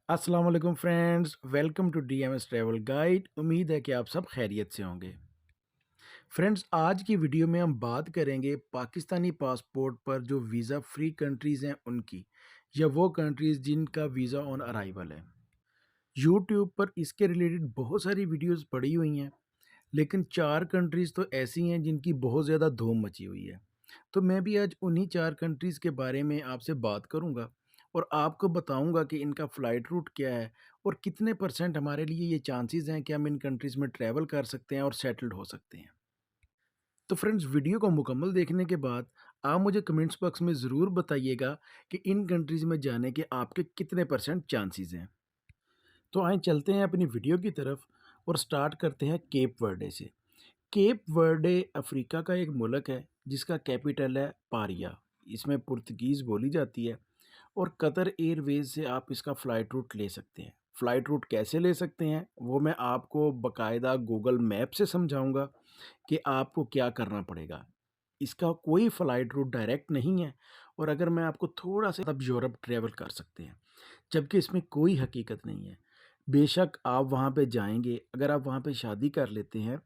अस्सलाम वालेकुम friends, welcome to DMS travel guide. उम्मीद है कि आप सब खैरियत से होंगे। फ्रेंड्स, आज की वीडियो में हम बात करेंगे पाकिस्तानी पासपोर्ट पर जो वीज़ा फ्री कंट्रीज़ हैं उनकी, या वो कंट्रीज़ जिनका वीज़ा ऑन अराइवल है। यूट्यूब पर इसके रिलेटेड बहुत सारी वीडियोस पड़ी हुई हैं, लेकिन 4 कंट्रीज़ तो ऐसी हैं जिनकी बहुत ज़्यादा धूम मची हुई है। तो मैं भी आज उन्हीं 4 कंट्रीज़ के बारे में आपसे बात करूँगा और आपको बताऊँगा कि इनका फ़्लाइट रूट क्या है और कितने परसेंट हमारे लिए ये चांसेस हैं कि हम इन कंट्रीज़ में ट्रैवल कर सकते हैं और सेटल्ड हो सकते हैं। तो फ्रेंड्स, वीडियो को मुकम्मल देखने के बाद आप मुझे कमेंट्स बॉक्स में ज़रूर बताइएगा कि इन कंट्रीज़ में जाने के आपके कितने परसेंट चांसेस हैं। तो आइए चलते हैं अपनी वीडियो की तरफ और स्टार्ट करते हैं केप वर्डे से। केप वर्डे अफ्रीका का एक मुल्क है जिसका कैपिटल है पारिया। इसमें पुर्तगीज़ बोली जाती है और कतर एयरवेज़ से आप इसका फ़्लाइट रूट ले सकते हैं। फ़्लाइट रूट कैसे ले सकते हैं वो मैं आपको बाकायदा गूगल मैप से समझाऊंगा कि आपको क्या करना पड़ेगा। इसका कोई फ़्लाइट रूट डायरेक्ट नहीं है और अगर मैं आपको थोड़ा सा तब यूरोप ट्रैवल कर सकते हैं, जबकि इसमें कोई हकीकत नहीं है। बेशक आप वहाँ पे जाएँगे, अगर आप वहाँ पे शादी कर लेते हैं,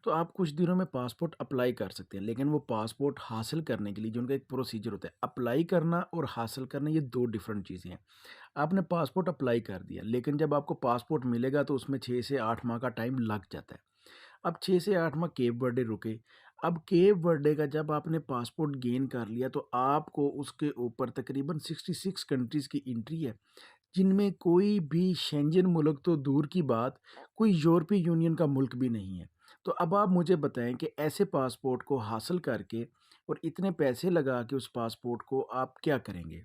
तो आप कुछ दिनों में पासपोर्ट अप्लाई कर सकते हैं, लेकिन वो पासपोर्ट हासिल करने के लिए जो उनका एक प्रोसीजर होता है, अप्लाई करना और हासिल करना ये 2 डिफरेंट चीज़ें हैं। आपने पासपोर्ट अप्लाई कर दिया, लेकिन जब आपको पासपोर्ट मिलेगा तो उसमें 6 से 8 माह का टाइम लग जाता है। अब 6 से 8 माह केप वर्डे रुके। अब केप वर्डे का जब आपने पासपोर्ट गेन कर लिया तो आपको उसके ऊपर तकरीबन 66 कंट्रीज़ की एंट्री है, जिनमें कोई भी शेंजन मुल्क तो दूर की बात, कोई यूरोपीय यूनियन का मुल्क भी नहीं है। तो अब आप मुझे बताएँ कि ऐसे पासपोर्ट को हासिल करके और इतने पैसे लगा के उस पासपोर्ट को आप क्या करेंगे?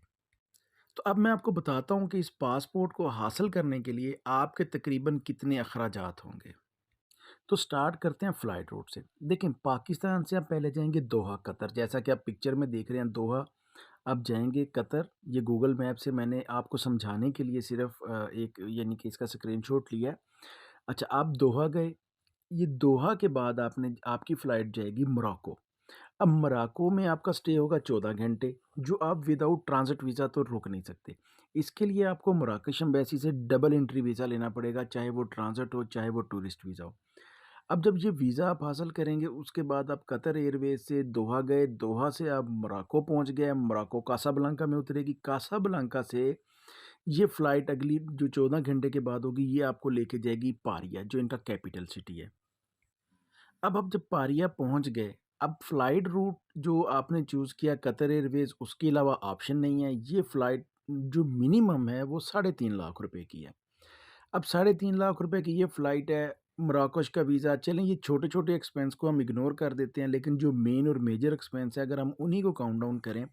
तो अब मैं आपको बताता हूँ कि इस पासपोर्ट को हासिल करने के लिए आपके तकरीबन कितने अखराजात होंगे। तो स्टार्ट करते हैं फ़्लाइट रूट से। देखिए, पाकिस्तान से आप पहले जाएँगे दोहा, कतर। जैसा कि आप पिक्चर में देख रहे हैं दोहा, आप जाएँगे कतर। ये गूगल मैप से मैंने आपको समझाने के लिए सिर्फ़ एक यानी कि इसका स्क्रीनशॉट लिया है। अच्छा, आप दोहा गए, ये दोहा के बाद आपकी फ़्लाइट जाएगी मोरक्को। अब मोरक्को में आपका स्टे होगा 14 घंटे, जो आप विदाउट ट्रांज़िट वीज़ा तो रुक नहीं सकते। इसके लिए आपको मराकश एम्बेसी से डबल एंट्री वीज़ा लेना पड़ेगा, चाहे वो ट्रांज़िट हो, चाहे वो टूरिस्ट वीज़ा हो। अब जब ये वीज़ा आप हासिल करेंगे उसके बाद आप कतर एयरवेज़ से दोहा गए, दोहा से आप मोरक्को पहुँच गए, मोरक्को कासाब्लांका में उतरेगी, कासाब्लांका से ये फ़्लाइट अगली जो 14 घंटे के बाद होगी ये आपको लेके जाएगी पारिया, जो इनका कैपिटल सिटी है। अब आप जब पारिया पहुँच गए, अब फ़्लाइट रूट जो आपने चूज़ किया कतर एयरवेज़, उसके अलावा ऑप्शन नहीं है। ये फ़्लाइट जो मिनिमम है वो साढ़े 3 लाख रुपए की है। अब साढ़े 3 लाख रुपए की ये फ़्लाइट है, मराकश का वीज़ा, चलें ये छोटे-छोटे एक्सपेंस को हम इग्नोर कर देते हैं, लेकिन जो मेन और मेजर एक्सपेंस है अगर हम उन्हीं को काउंट डाउन करें,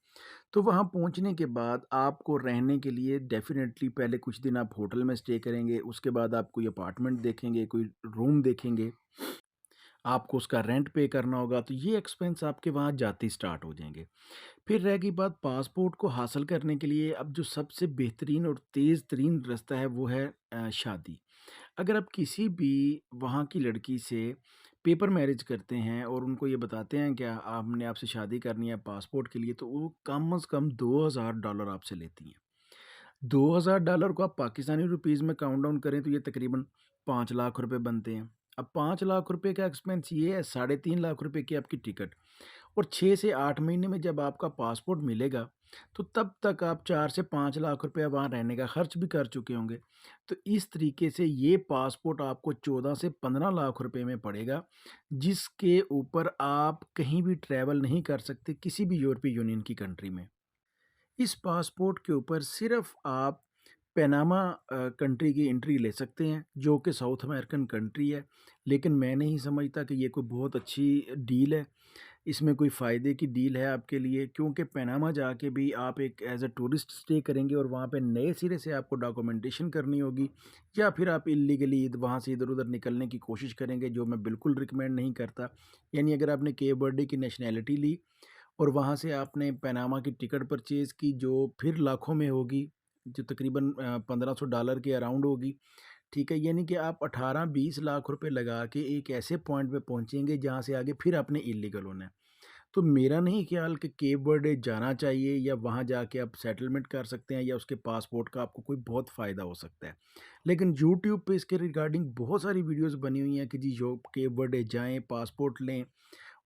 तो वहाँ पहुँचने के बाद आपको रहने के लिए डेफ़िनेटली पहले कुछ दिन आप होटल में स्टे करेंगे, उसके बाद आप कोई अपार्टमेंट देखेंगे, कोई रूम देखेंगे, आपको उसका रेंट पे करना होगा, तो ये एक्सपेंस आपके वहाँ जाते ही स्टार्ट हो जाएँगे। फिर रह गई बात पासपोर्ट को हासिल करने के लिए, अब जो सबसे बेहतरीन और तेज़ तरीन रास्ता है वो है शादी। अगर आप किसी भी वहाँ की लड़की से पेपर मैरिज करते हैं और उनको ये बताते हैं कि हमने आपसे शादी करनी है पासपोर्ट के लिए, तो वो कम से कम $2000 आपसे लेती हैं। $2000 को आप पाकिस्तानी रुपीज़ में काउंट डाउन करें तो ये तकरीबन 5 लाख रुपए बनते हैं। अब 5 लाख रुपए का एक्सपेंस ये है, साढ़े 3 लाख रुपए की आपकी टिकट, और 6 से 8 महीने में जब आपका पासपोर्ट मिलेगा, तो तब तक आप 4 से 5 लाख रुपया वहाँ रहने का खर्च भी कर चुके होंगे। तो इस तरीके से ये पासपोर्ट आपको 14 से 15 लाख रुपए में पड़ेगा, जिसके ऊपर आप कहीं भी ट्रैवल नहीं कर सकते किसी भी यूरोपीय यूनियन की कंट्री में। इस पासपोर्ट के ऊपर सिर्फ़ आप पनामा कंट्री की एंट्री ले सकते हैं, जो कि साउथ अमेरिकन कंट्री है, लेकिन मैं नहीं समझता कि ये कोई बहुत अच्छी डील है। इसमें कोई फ़ायदे की डील है आपके लिए, क्योंकि पनामा जाके भी आप एक एज़ अ टूरिस्ट स्टे करेंगे और वहाँ पे नए सिरे से आपको डॉक्यूमेंटेशन करनी होगी, या फिर आप इल्लीगली वहाँ से इधर-उधर निकलने की कोशिश करेंगे, जो मैं बिल्कुल रिकमेंड नहीं करता। यानी अगर आपने केप वर्डे की नेशनैलिटी ली और वहाँ से आपने पनामा की टिकट परचेज़ की, जो फिर लाखों में होगी, जो तकरीबन $1500 के अराउंड होगी, ठीक है? यानी कि आप 18-20 लाख रुपए लगा के एक ऐसे पॉइंट पे पहुँचेंगे जहाँ से आगे फिर आपने इल्लीगल होना है। तो मेरा नहीं ख्याल कि केप वर्डे जाना चाहिए या वहाँ जाके आप सेटलमेंट कर सकते हैं या उसके पासपोर्ट का आपको कोई बहुत फ़ायदा हो सकता है। लेकिन यूट्यूब पे इसके रिगार्डिंग बहुत सारी वीडियोज़ बनी हुई हैं कि जी जो केप वर्डे जाएँ, पासपोर्ट लें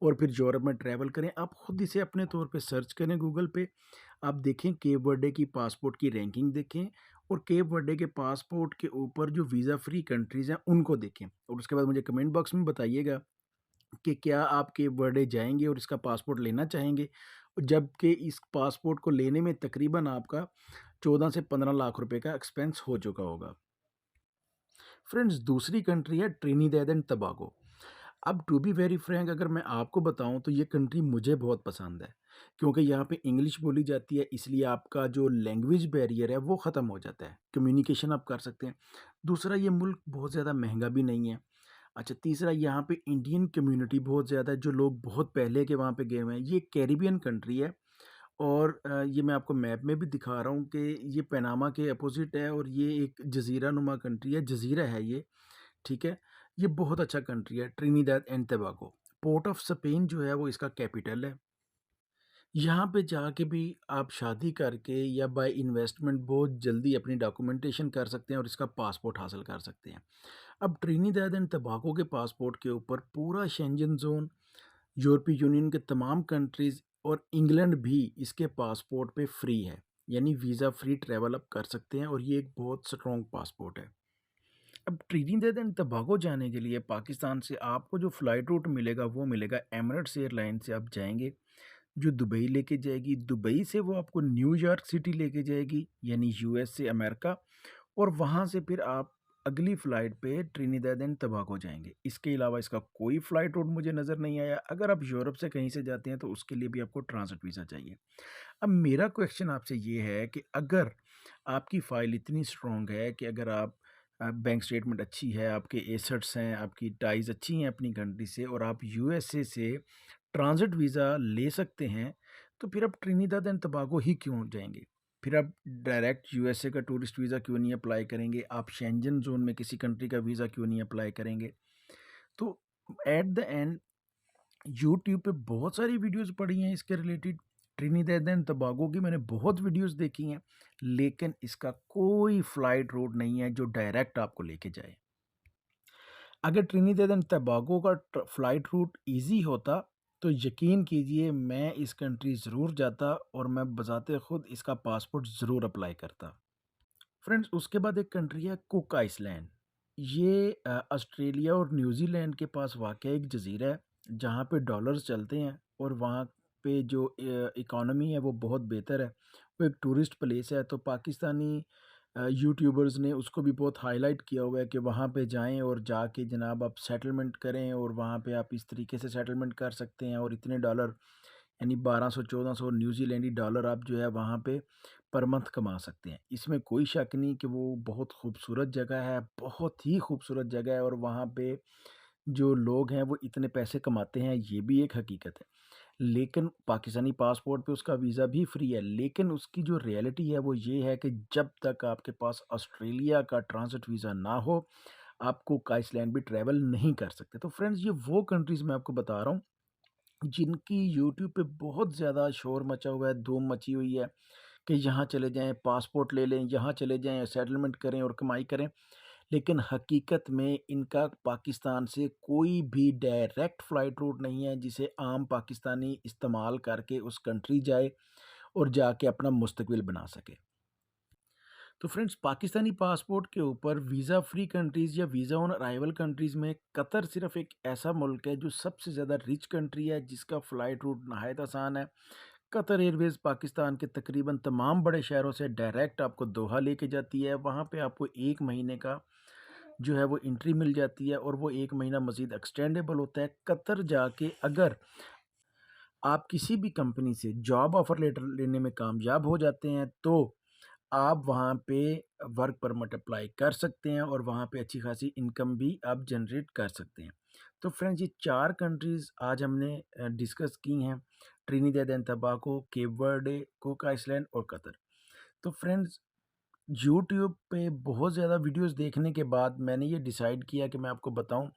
और फिर यूरोप में ट्रैवल करें। आप खुद इसे अपने तौर पे सर्च करें गूगल पे। आप देखें केप वर्डे की पासपोर्ट की रैंकिंग देखें और केप वर्डे के पासपोर्ट के ऊपर जो वीज़ा फ्री कंट्रीज़ हैं उनको देखें। और उसके बाद मुझे कमेंट बॉक्स में बताइएगा कि क्या आप केप वर्डे जाएँगे और इसका पासपोर्ट लेना चाहेंगे? जबकि इस पासपोर्ट को लेने में तकरीबन आपका 14 से 15 लाख रुपए का एक्सपेंस हो चुका होगा। फ्रेंड्स, दूसरी कंट्री है ट्रिनिडैड एंड टोबैगो। अब टू बी वेरी फ्रैंक, अगर मैं आपको बताऊं तो ये कंट्री मुझे बहुत पसंद है, क्योंकि यहाँ पे इंग्लिश बोली जाती है, इसलिए आपका जो लैंग्वेज बैरियर है वो ख़त्म हो जाता है, कम्युनिकेशन आप कर सकते हैं। दूसरा, ये मुल्क बहुत ज़्यादा महंगा भी नहीं है। अच्छा, तीसरा, यहाँ पे इंडियन कम्युनिटी बहुत ज़्यादा है, जो लोग बहुत पहले के वहाँ पे गए हुए हैं। ये कैरिबियन कंट्री है और ये मैं आपको मैप में भी दिखा रहा हूँ कि ये पनामा के अपोजिट है और ये एक जज़ीरा नुमा कंट्री है, जज़ीरा है ये, ठीक है? ये बहुत अच्छा कंट्री है, Trinidad and Tobago. Port of Spain जो है वो इसका कैपिटल है। यहाँ पे जाके भी आप शादी करके या बाय इन्वेस्टमेंट बहुत जल्दी अपनी डॉक्यूमेंटेशन कर सकते हैं और इसका पासपोर्ट हासिल कर सकते हैं। अब ट्रिनिदाद एंड टोबैगो के पासपोर्ट के ऊपर पूरा शेंजन ज़ोन, यूरोपीय यूनियन के तमाम कंट्रीज़ और इंग्लैंड भी इसके पासपोर्ट पे फ्री है। यानी वीज़ा फ्री ट्रैवल आप कर सकते हैं और ये एक बहुत स्ट्रॉन्ग पासपोर्ट है। अब ट्रिनिदाद एंड टोबैगो जाने के लिए पाकिस्तान से आपको जो फ़्लाइट रूट मिलेगा वो मिलेगा एमिरेट्स एयरलाइन से आप जाएँगे, जो दुबई लेके जाएगी। दुबई से वो आपको न्यूयॉर्क सिटी लेके जाएगी, यानी यूएस से अमेरिका, और वहाँ से फिर आप अगली फ़्लाइट पे ट्रिनिदाद एंड टोबैगो जाएँगे। इसके अलावा इसका कोई फ़्लाइट रूट मुझे नज़र नहीं आया। अगर आप यूरोप से कहीं से जाते हैं तो उसके लिए भी आपको ट्रांज़िट वीज़ा चाहिए। अब मेरा क्वेश्चन आपसे ये है कि अगर आपकी फ़ाइल इतनी स्ट्रॉन्ग है कि अगर आप बैंक स्टेटमेंट अच्छी है, आपके एसेट्स हैं, आपकी टाइज़ अच्छी हैं अपनी कंट्री से और आप यूएसए से ट्रांज़िट वीज़ा ले सकते हैं, तो फिर आप ट्रिनिदाद एंड टोबैगो ही क्यों जाएँगे? फिर आप डायरेक्ट यूएसए का टूरिस्ट वीज़ा क्यों नहीं अप्लाई करेंगे? आप शेंजन ज़ोन में किसी कंट्री का वीज़ा क्यों नहीं अप्लाई करेंगे? तो एट द एंड यूट्यूब पे बहुत सारी वीडियोस पड़ी हैं इसके रिलेटेड। ट्रिनिदाद एंड टोबैगो की मैंने बहुत वीडियोस देखी हैं, लेकिन इसका कोई फ्लाइट रूट नहीं है जो डायरेक्ट आपको लेके जाए। अगर ट्रिनिदाद एंड टोबैगो का फ्लाइट रूट इजी होता तो यकीन कीजिए मैं इस कंट्री ज़रूर जाता और मैं बज़ाते खुद इसका पासपोर्ट ज़रूर अप्लाई करता। फ्रेंड्स, उसके बाद एक कंट्री है कुक आइसलैंड। ये ऑस्ट्रेलिया और न्यूजीलैंड के पास वाक़या एक जज़ीरा है, जहाँ पे डॉलर्स चलते हैं और वहाँ पे जो इकॉनमी है वो बहुत बेहतर है। वो एक टूरिस्ट प्लेस है, तो पाकिस्तानी यूट्यूबर्स ने उसको भी बहुत हाईलाइट किया हुआ है कि वहाँ पे जाएँ और जाके जनाब आप सेटलमेंट करें और वहाँ पे आप इस तरीके से सेटलमेंट कर सकते हैं और इतने डॉलर, यानी 1200-1400 न्यूज़ीलैंडी डॉलर आप जो है वहाँ पे पर मंथ कमा सकते हैं। इसमें कोई शक नहीं कि वो बहुत खूबसूरत जगह है, बहुत ही खूबसूरत जगह है और वहाँ पे जो लोग हैं वो इतने पैसे कमाते हैं, ये भी एक हकीकत है। लेकिन पाकिस्तानी पासपोर्ट पे उसका वीज़ा भी फ्री है, लेकिन उसकी जो रियलिटी है वो ये है कि जब तक आपके पास ऑस्ट्रेलिया का ट्रांज़िट वीज़ा ना हो, आप कुक आइसलैंड भी ट्रैवल नहीं कर सकते। तो फ्रेंड्स, ये वो कंट्रीज़ मैं आपको बता रहा हूँ जिनकी यूट्यूब पे बहुत ज़्यादा शोर मचा हुआ है, धूम मची हुई है कि यहाँ चले जाएँ, पासपोर्ट ले लें, यहाँ चले जाएँ, सेटलमेंट करें और कमाई करें। लेकिन हकीकत में इनका पाकिस्तान से कोई भी डायरेक्ट फ़्लाइट रूट नहीं है जिसे आम पाकिस्तानी इस्तेमाल करके उस कंट्री जाए और जाके अपना मुस्तकबिल बना सके। तो फ्रेंड्स, पाकिस्तानी पासपोर्ट के ऊपर वीज़ा फ्री कंट्रीज़ या वीज़ा ऑन अराइवल कंट्रीज़ में कतर सिर्फ एक ऐसा मुल्क है जो सबसे ज़्यादा रिच कंट्री है, जिसका फ़्लाइट रूट नहायत आसान है। कतर एयरवेज़ पाकिस्तान के तकरीबन तमाम बड़े शहरों से डायरेक्ट आपको दोहा लेके जाती है। वहाँ पे आपको 1 महीने का जो है वो एंट्री मिल जाती है और वो 1 महीना मज़ीद एक्सटेंडेबल होता है। कतर जाके अगर आप किसी भी कंपनी से जॉब ऑफ़र लेटर लेने में कामयाब हो जाते हैं, तो आप वहाँ पे वर्क परमिट अप्लाई कर सकते हैं और वहाँ पे अच्छी खासी इनकम भी आप जनरेट कर सकते हैं। तो फ्रेंड्स, ये 4 कंट्रीज़ आज हमने डिस्कस की हैं, Trinidad and Tobago, Cape Verde, Cook island और कतर। तो फ्रेंड्स, यूट्यूब पे बहुत ज़्यादा वीडियोज़ देखने के बाद मैंने ये डिसाइड किया कि मैं आपको बताऊँ,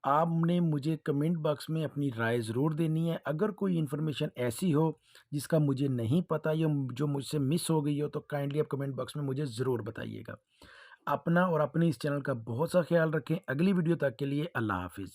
आपने मुझे कमेंट बॉक्स में अपनी राय ज़रूर देनी है। अगर कोई इन्फॉर्मेशन ऐसी हो जिसका मुझे नहीं पता या जो मुझसे मिस हो गई हो तो काइंडली आप कमेंट बॉक्स में मुझे ज़रूर बताइएगा। अपना और अपने इस चैनल का बहुत सा ख़्याल रखें। अगली वीडियो तक के लिए अल्लाह हाफ़िज़।